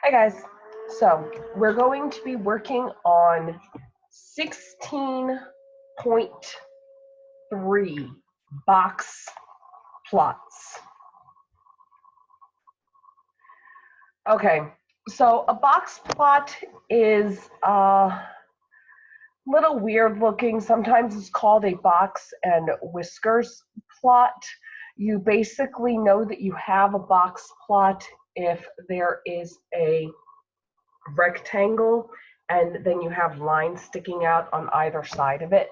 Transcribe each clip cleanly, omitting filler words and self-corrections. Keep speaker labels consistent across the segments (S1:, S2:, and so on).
S1: Hi guys, so we're going to be working on 16.3 box plots. Okay, so a box plot is a little weird looking. Sometimes it's called a box and whiskers plot. You basically know that you have a box plot if there is a rectangle and then you have lines sticking out on either side of it.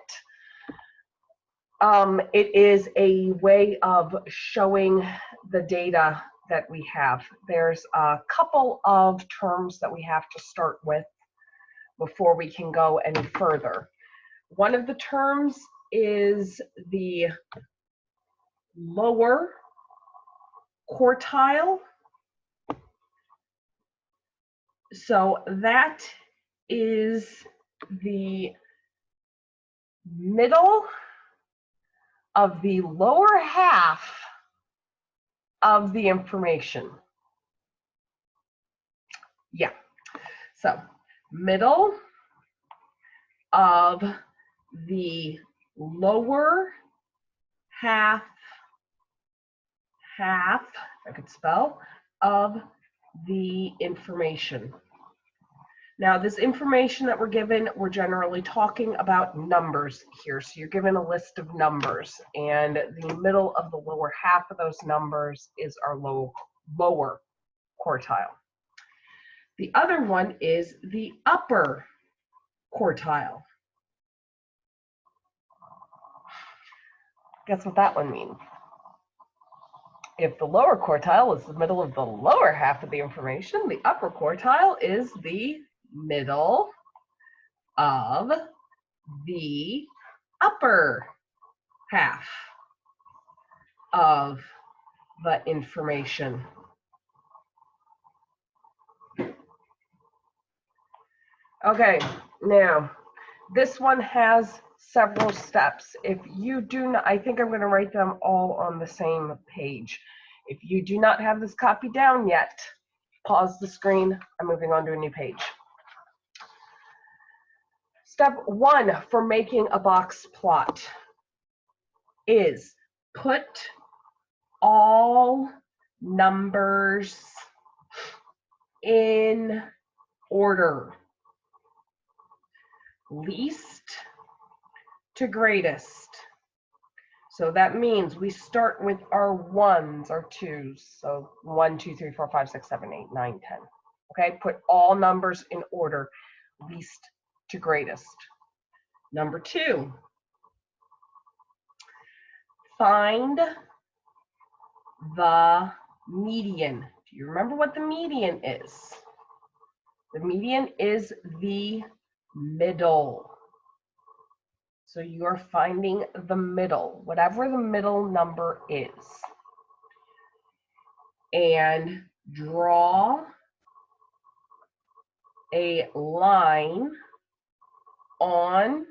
S1: It is a way of showing the data that we have. There's a couple of terms that we have to start with before we can go any further. One of the terms is the lower quartile. So that is the middle of the lower half of the information. Yeah, so middle of the lower half, I could spell, of the information. Now, this information that we're given, we're generally talking about numbers here. So you're given a list of numbers, and the middle of the lower half of those numbers is our lower quartile. The other one is the upper quartile. Guess what that one means? If the lower quartile is the middle of the lower half of the information, the upper quartile is the middle of the upper half of the information. Okay, now this one has several steps. If you do not, I think I'm going to write them all on the same page. If you do not have this copy down yet, pause the screen. I'm moving on to a new page. Step one for making a box plot is put all numbers in order, least to greatest. So that means we start with our ones, our twos. So 1, 2, 3, 4, 5, 6, 7, 8, 9, 10. Okay, put all numbers in order, least to greatest. Number two, find the median. Do you remember what the median is? The median is the middle. So you're finding the middle, whatever the middle number is. And draw a line on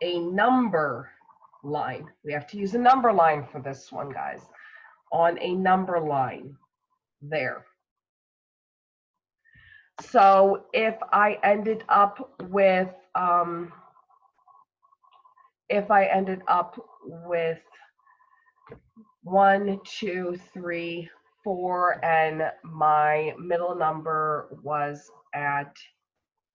S1: a number line. We have to use a number line for this one, guys. On a number line there. So if I ended up with 1, 2, 3, 4, and my middle number was at,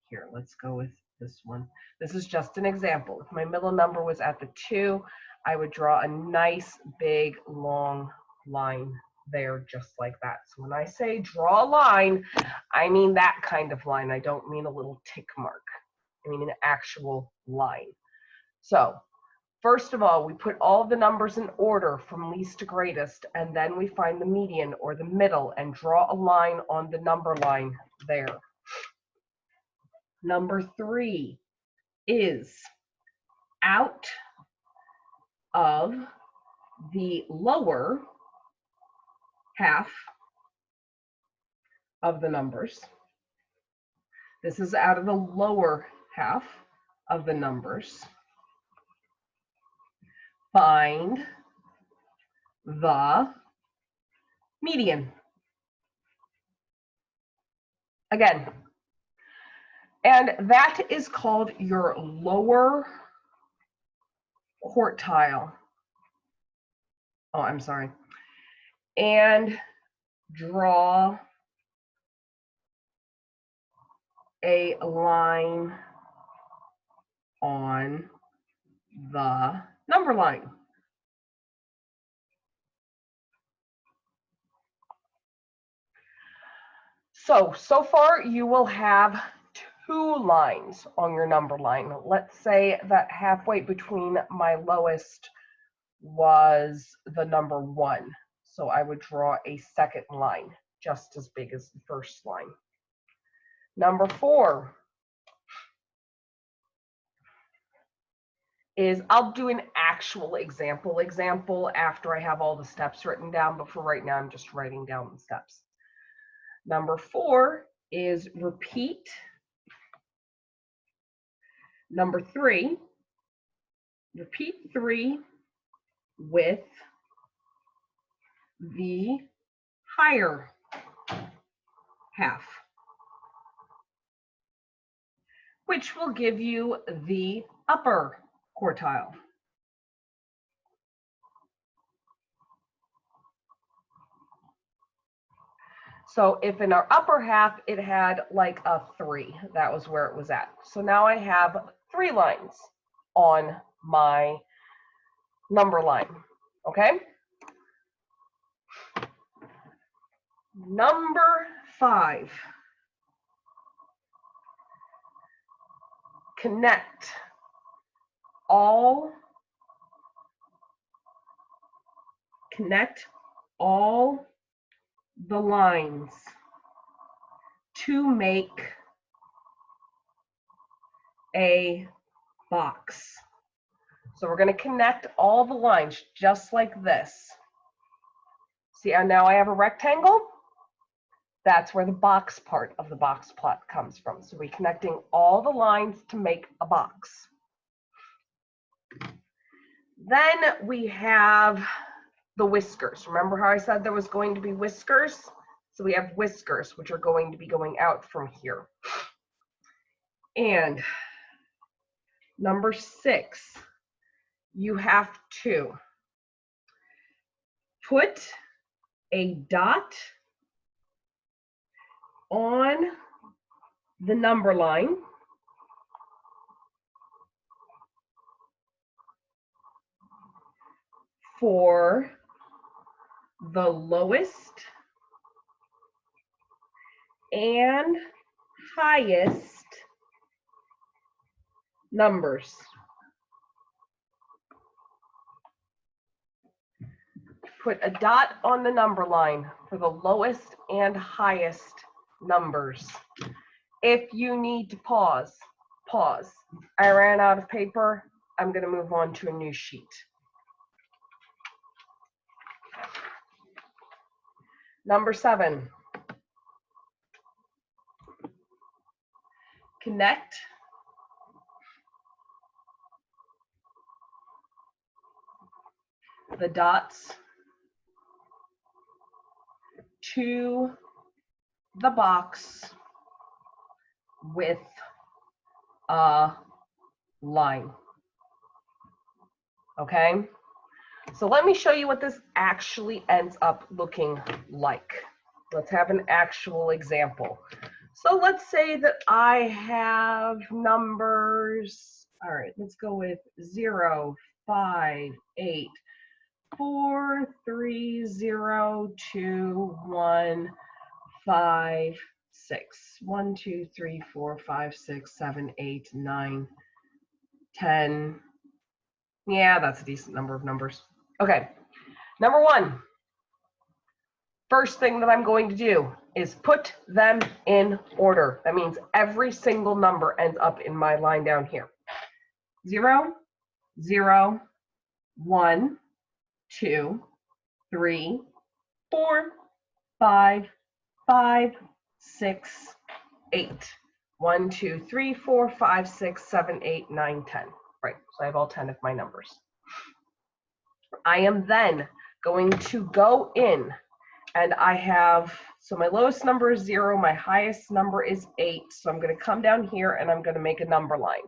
S1: here, let's go with this one. This is just an example. If my middle number was at the 2, I would draw a nice big long line there, just like that. So when I say draw a line, I mean that kind of line. I don't mean a little tick mark. I mean an actual line. So first of all, we put all the numbers in order from least to greatest, and then we find the median or the middle and draw a line on the number line there. Number 3 is out of the lower half of the numbers. This is out of the lower half of the numbers. Find the median. again. And that is called your lower quartile. Oh, I'm sorry. And draw a line on the number line. So far you will have 2 lines on your number line. Let's say that halfway between my lowest was the number 1. So I would draw a second line just as big as the first line. Number 4 is, I'll do an actual example after I have all the steps written down, but for right now I'm just writing down the steps. Number 4 is repeat number 3. Repeat 3 with the higher half, which will give you the upper quartile. So if in our upper half it had like a 3, that was where it was at. So now I have 3 lines on my number line, okay? Number 5, connect all the lines to make a box. So we're going to connect all the lines just like this. See how now I have a rectangle? That's where the box part of the box plot comes from. So we're connecting all the lines to make a box. Then we have the whiskers. Remember how I said there was going to be whiskers? So we have whiskers, which are going to be going out from here. And number 6, you have to put a dot on the number line for the lowest and highest numbers. Put a dot on the number line for the lowest and highest numbers. If you need to pause, pause. I ran out of paper. I'm going to move on to a new sheet. Number 7, connect the dots to the box with a line. Okay? So let me show you what this actually ends up looking like. Let's have an actual example. So let's say that I have numbers, all right, let's go with 0, 5, 8, 4, 3, 0, 2, 1, 5, 6. 1, 2, 3, 4, 5, 6, 7, 8, 9, 10. Yeah, that's a decent number of numbers. Okay, number 1. First thing that I'm going to do is put them in order. That means every single number ends up in my line down here. 0, 0, 1, 2, 3, 4, 5, 5, 6, 8. 1, 2, 3, 4, 5, 6, 7, 8, 9, 10. Right, so I have all 10 of my numbers. I am then going to go in and I have So my lowest number is 0, my highest number is 8. So I'm going to come down here and I'm going to make a number line.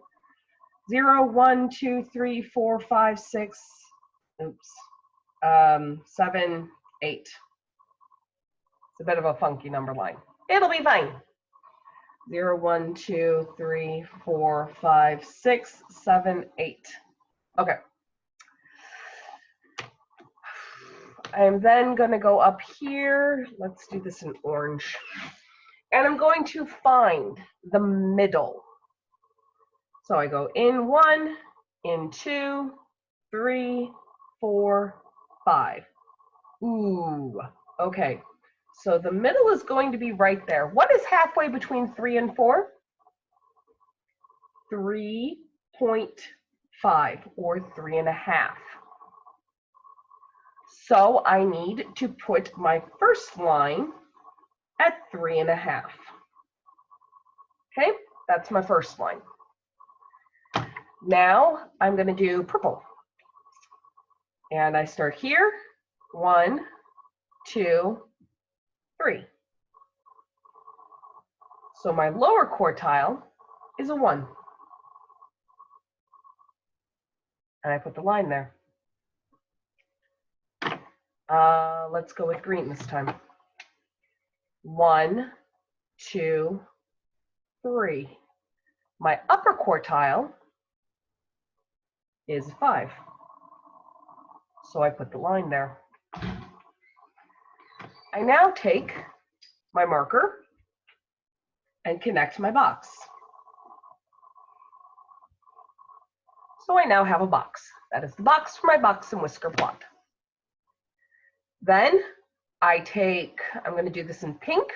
S1: 0, 1, 2, 3, 4, 5, 6, 7, 8. It's a bit of a funky number line. It'll be fine. 0, 1, 2, 3, 4, 5, 6, 7, 8. Okay. I'm then going to go up here. Let's do this in orange. And I'm going to find the middle. So I go in 1, in 2, 3, 4, 5. Ooh, okay. So the middle is going to be right there. What is halfway between 3 and 4? 3.5 or 3.5. So I need to put my first line at 3.5. Okay, that's my first line. Now I'm going to do purple. And I start here. 1, 2, 3. So my lower quartile is a 1. And I put the line there. Let's go with green this time. 1, 2, 3. My upper quartile is 5. So I put the line there. I now take my marker and connect my box. So I now have a box. That is the box for my box and whisker plot. Then I take, I'm going to do this in pink,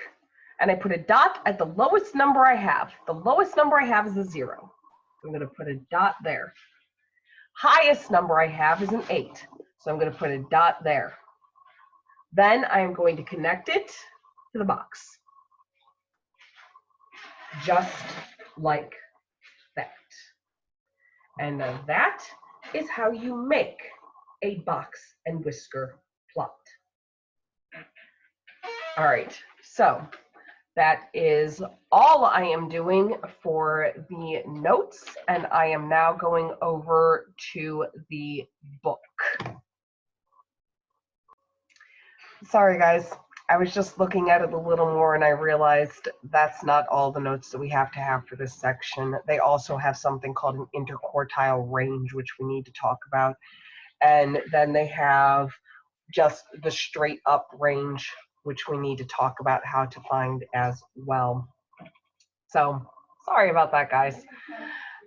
S1: and I put a dot at the lowest number I have. The lowest number I have is a 0. I'm going to put a dot there. Highest number I have is an 8. So I'm going to put a dot there. Then I'm going to connect it to the box. Just like that. And that is how you make a box and whisker plot. All right, so that is all I am doing for the notes, and I am now going over to the book. Sorry guys, I was just looking at it a little more and I realized that's not all the notes that we have to have for this section. They also have something called an interquartile range, which we need to talk about. And then they have just the straight up range, which we need to talk about how to find as well. So sorry about that, guys.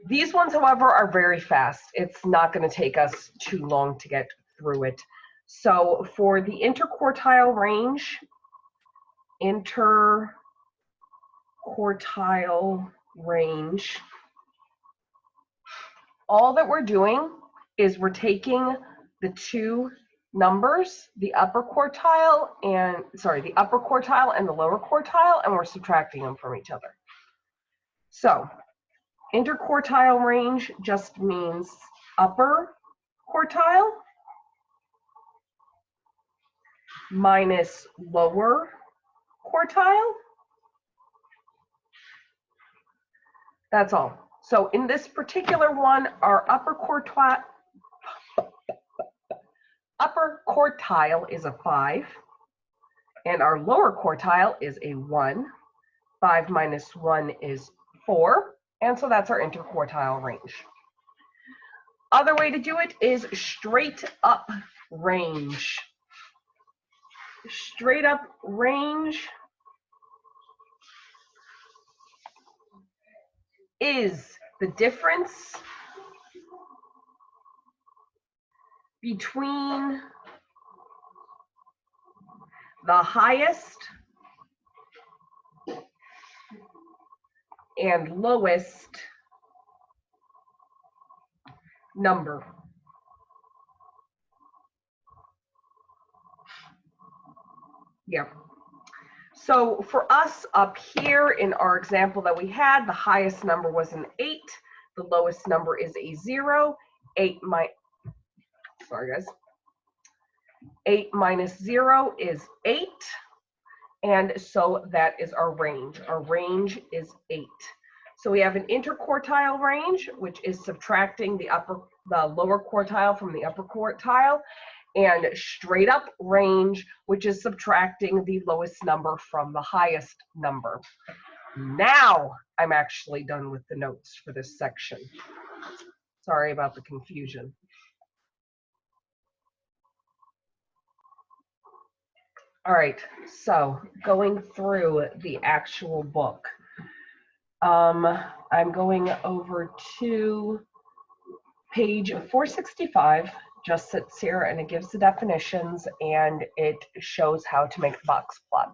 S1: These ones, however, are very fast. It's not going to take us too long to get through it. So for the interquartile range, all that we're doing is we're taking the two numbers, the upper quartile and the lower quartile, and we're subtracting them from each other. So interquartile range just means upper quartile minus lower quartile. That's all. So in this particular one, our upper quartile is a 5, and our lower quartile is a 1. 5 minus 1 is 4, and so that's our interquartile range. Other way to do it is straight up range. Straight up range is the difference between the highest and lowest number. Yeah. So for us up here in our example that we had, the highest number was an 8. The lowest number is a 0. 8 minus 0 is 8. And so that is our range. Our range is 8. So we have an interquartile range, which is subtracting the lower quartile from the upper quartile, and straight up range, which is subtracting the lowest number from the highest number. Now I'm actually done with the notes for this section. Sorry about the confusion. All right, so going through the actual book. I'm going over to page 465, just sits here and it gives the definitions and it shows how to make the box plot.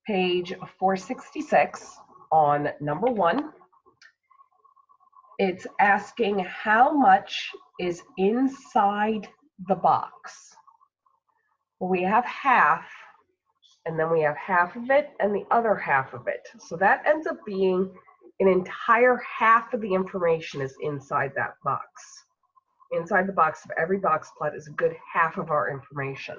S1: Page 466 on number 1, it's asking how much is inside the box. Well, we have half, and then we have half of it and the other half of it. So that ends up being an entire half of the information is inside that box. Inside the box of every box plot is a good half of our information.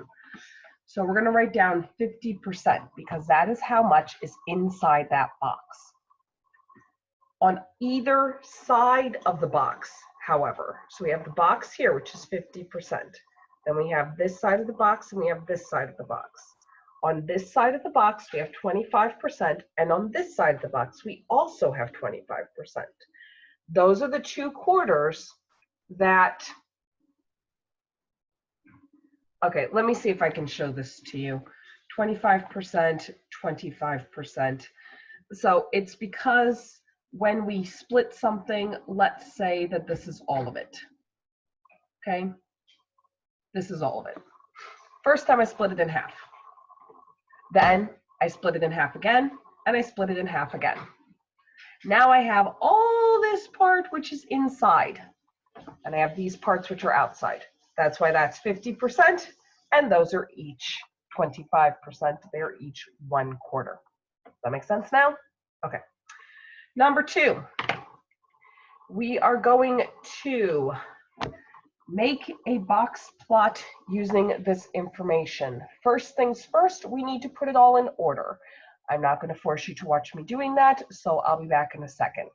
S1: So we're going to write down 50% because that is how much is inside that box. On either side of the box, however, so we have the box here, which is 50%. Then we have this side of the box and we have this side of the box. On this side of the box, we have 25%, and on this side of the box, we also have 25%. Those are the 2 quarters that, okay, let me see if I can show this to you. 25%, 25%. So it's because when we split something, let's say that this is all of it, okay? This is all of it. First time I split it in half. Then I split it in half again, and I split it in half again. Now I have all this part which is inside, and I have these parts which are outside. That's why that's 50%, and those are each 25%. They're each 1/4. Does that make sense now? Okay. Number 2, we are going to make a box plot using this information. First things first, we need to put it all in order. I'm not going to force you to watch me doing that, so I'll be back in a second.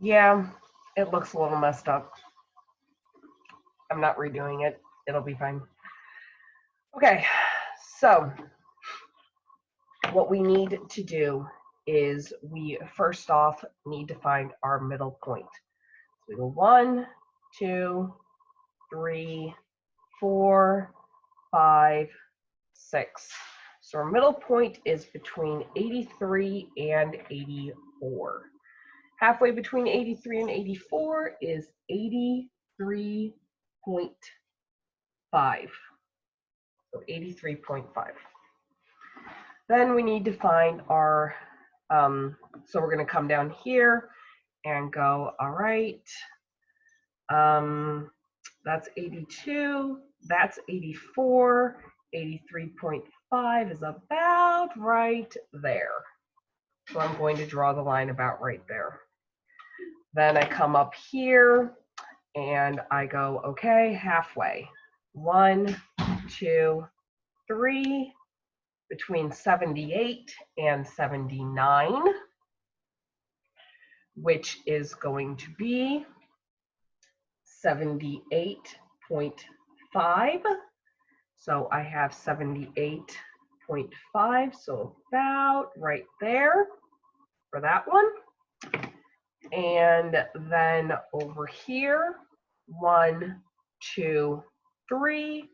S1: Yeah, it looks a little messed up. I'm not redoing it. It'll be fine. Okay, so what we need to do is we first off need to find our middle point. So we go 1, 2, 3, 4, 5, 6. So our middle point is between 83 and 84. Halfway between 83 and 84 is 83.5. So 83.5. Then we need to find our, so we're going to come down here and go, all right, that's 82, that's 84, 83.5 is about right there. So I'm going to draw the line about right there. Then I come up here and I go, okay, halfway. 1, 2, 3, between 78 and 79, which is going to be 78.5. So I have 78.5, so about right there for that one. And then over here, 1, 2, 3,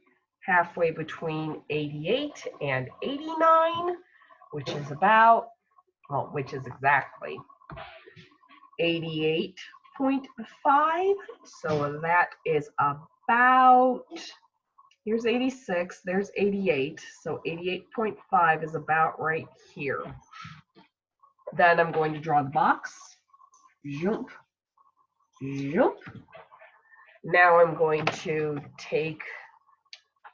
S1: halfway between 88 and 89, which is about, well, which is exactly 88.5. So that is about, here's 86, there's 88. So 88.5 is about right here. Then I'm going to draw the box. Jump, jump. Now I'm going to take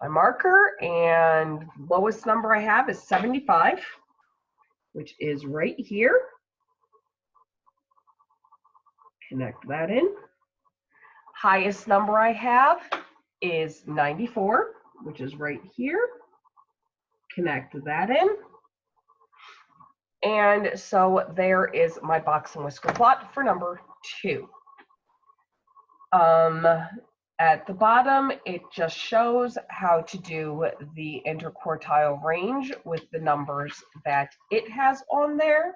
S1: my marker, and lowest number I have is 75, which is right here. Connect that in. Highest number I have is 94, which is right here. Connect that in. And so there is my box and whisker plot for number 2. At the bottom, it just shows how to do the interquartile range with the numbers that it has on there.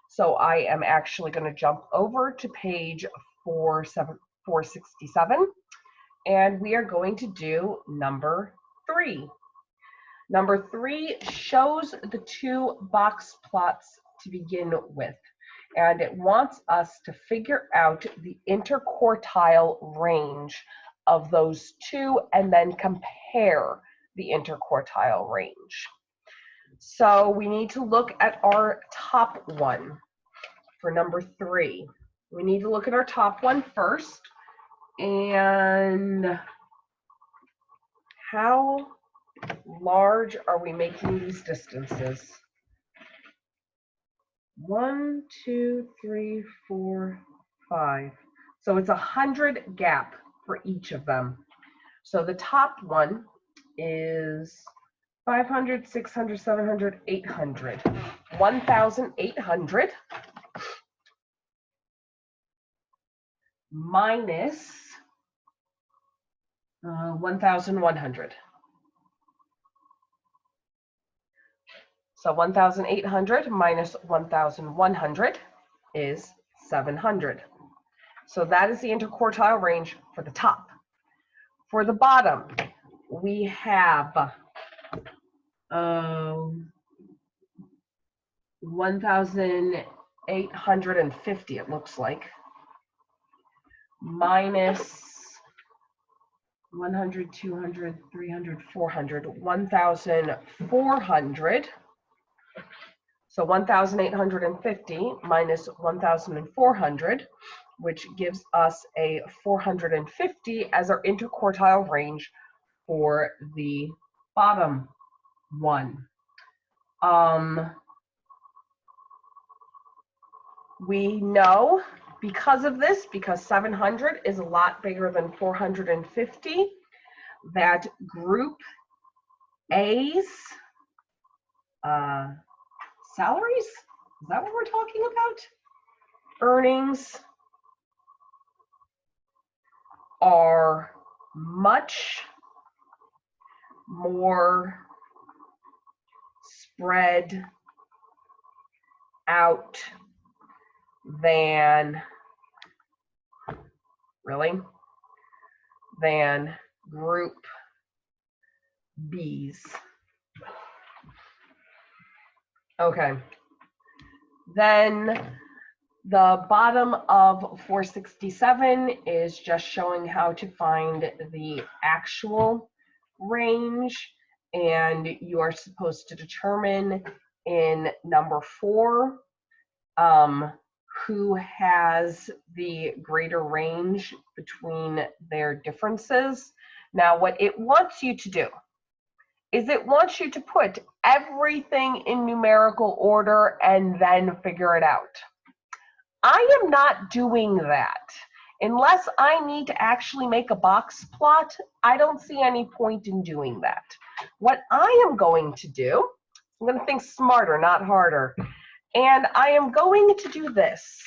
S1: So I am actually going to jump over to page 467, and we are going to do number 3. Number 3 shows the 2 box plots to begin with, and it wants us to figure out the interquartile range of those 2 and then compare the interquartile range. So we need to look at our top one for number 3. We need to look at our top one first, and how large are we making these distances? 1, 2, 3, 4, 5. So it's 100 gap for each of them. So the top one is 500, 600, 700, 800. 1,800 minus 1,100. So 1,800 minus 1,100 is 700. So that is the interquartile range for the top. For the bottom, we have 1,850, it looks like, minus 100, 200, 300, 400, 1,400. So 1,850 minus 1,400, which gives us a 450 as our interquartile range for the bottom one. We know because of this, because 700 is a lot bigger than 450, that group A's salaries, is that what we're talking about? Earnings are much more spread out than, than group B's. Okay, then the bottom of 467 is just showing how to find the actual range, and you are supposed to determine in number 4 who has the greater range between their differences. Now, what it wants you to do is it wants you to put everything in numerical order and then figure it out. I am not doing that. Unless I need to actually make a box plot, I don't see any point in doing that. What I am going to do, I'm going to think smarter, not harder. And I am going to do this.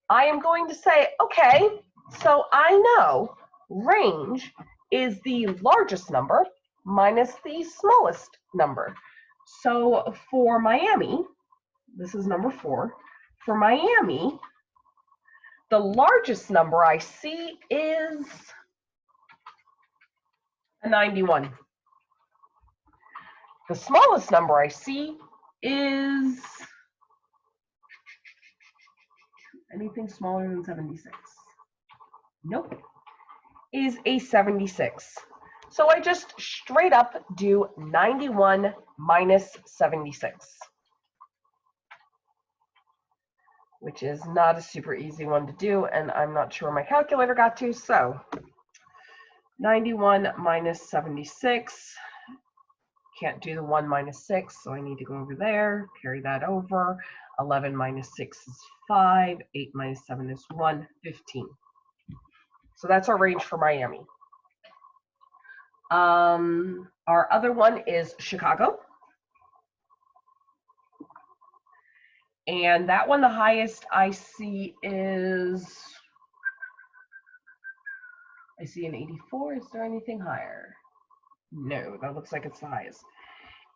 S1: I am going to say, okay, so I know range is the largest number minus the smallest number. So for Miami, this is number 4. For Miami, the largest number I see is a 91. The smallest number I see is anything smaller than 76. Nope. Is a 76. So I just straight up do 91 minus 76, which is not a super easy one to do, and I'm not sure my calculator got to, so 91 minus 76, can't do the 1 minus 6, so I need to go over there, carry that over. 11 minus 6 is 5, 8 minus 7 is 1, 15. So that's our range for Miami. Our other one is Chicago. And that one, the highest I see is, I see an 84. Is there anything higher? No, that looks like it's the highest.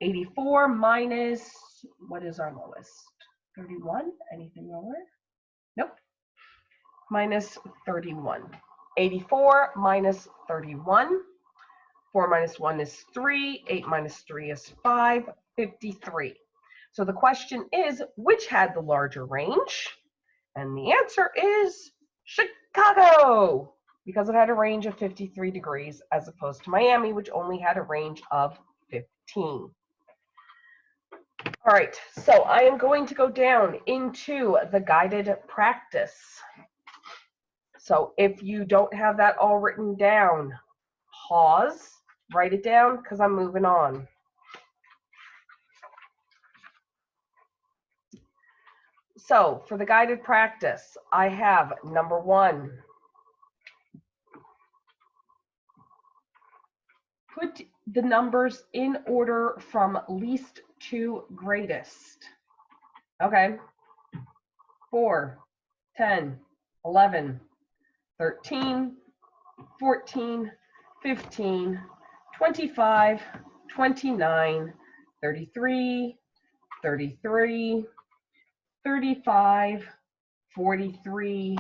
S1: 84 minus, what is our lowest? 31? Anything lower? Nope. Minus 31. 84 minus 31. 4 minus 1 is 3. 8 minus 3 is 5. 53. So the question is, which had the larger range? And the answer is Chicago, because it had a range of 53 degrees as opposed to Miami, which only had a range of 15. All right, so I am going to go down into the guided practice. So if you don't have that all written down, pause, write it down, because I'm moving on. So for the guided practice, I have number 1. Put the numbers in order from least to greatest. Okay. 4, 10, 11, 13, 14, 15, 25, 29, 33, 33, 35, 43,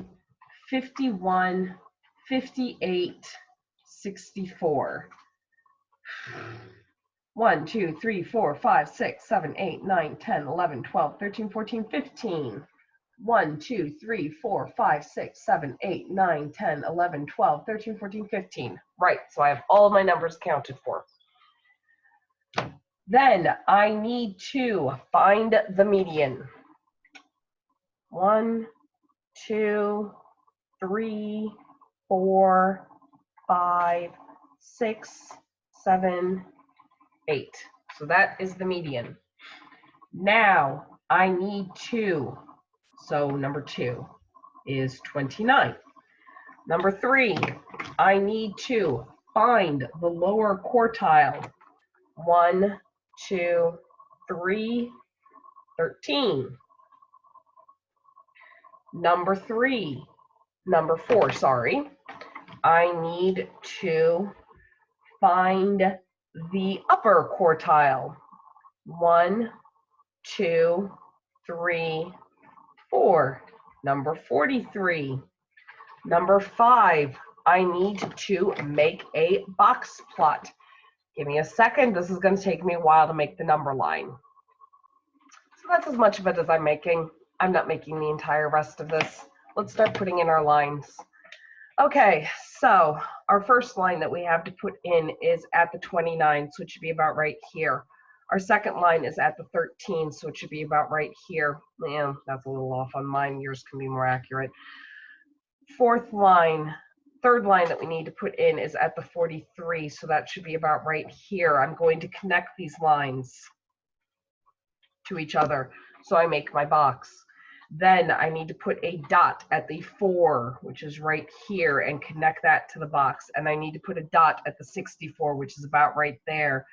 S1: 51, 58, 64. 1, 2, 3, 4, 5, 6, 7, 8, 9, 10, 11, 12, 13, 14, 15. 1, 2, 3, 4, 5, 6, 7, 8, 9, 10, 11, 12, 13, 14, 15. Right, so I have all of my numbers counted for. Then I need to find the median. 1, 2, 3, 4, 5, 6, 7, 8. So that is the median. Now I need to, so number 2 is 29. Number 3, I need to find the lower quartile. 1, 2, 3, 13. Number 4, sorry. I need to find the upper quartile. 1, 2, 3, 4. Number 43. Number 5, I need to make a box plot. Give me a second. This is going to take me a while to make the number line. So that's as much of it as I'm making. I'm not making the entire rest of this. Let's start putting in our lines. Okay, so our first line that we have to put in is at the 29, so it should be about right here. Our second line is at the 13, so it should be about right here. Yeah, that's a little off on mine. Yours can be more accurate. Third line that we need to put in is at the 43, so that should be about right here. I'm going to connect these lines to each other, so I make my box. Then I need to put a dot at the 4, which is right here, and connect that to the box. And I need to put a dot at the 64, which is about right there,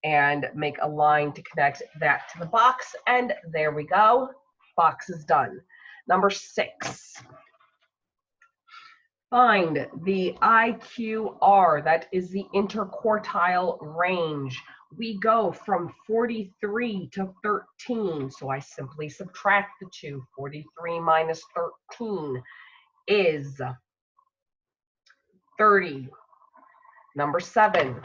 S1: and make a line to connect that to the box. And there we go. Box is done. Number 6. Find the IQR, that is the interquartile range. We go from 43 to 13, so I simply subtract the 2. 43 minus 13 is 30. Number 7.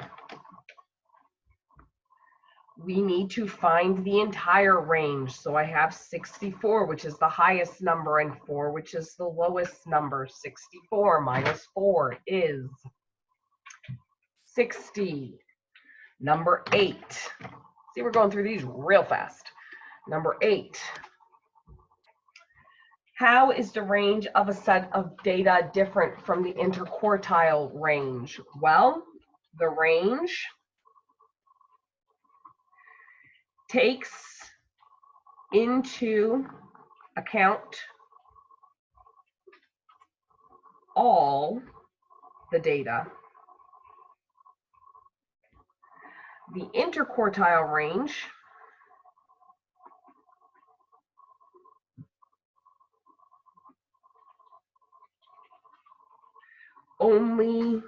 S1: We need to find the entire range. So I have 64, which is the highest number, and 4, which is the lowest number. 64 minus 4 is 60. Number 8. See, we're going through these real fast. Number 8. How is the range of a set of data different from the interquartile range? Well, the range takes into account all the data. The interquartile range only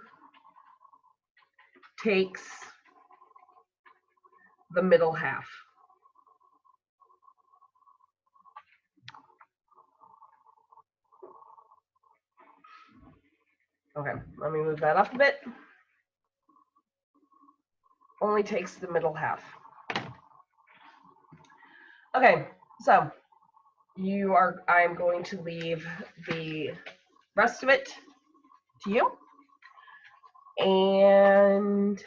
S1: takes the middle half. Okay, let me move that up a bit. Only takes the middle half. Okay, so I'm going to leave the rest of it to you. And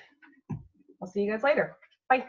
S1: I'll see you guys later. Bye.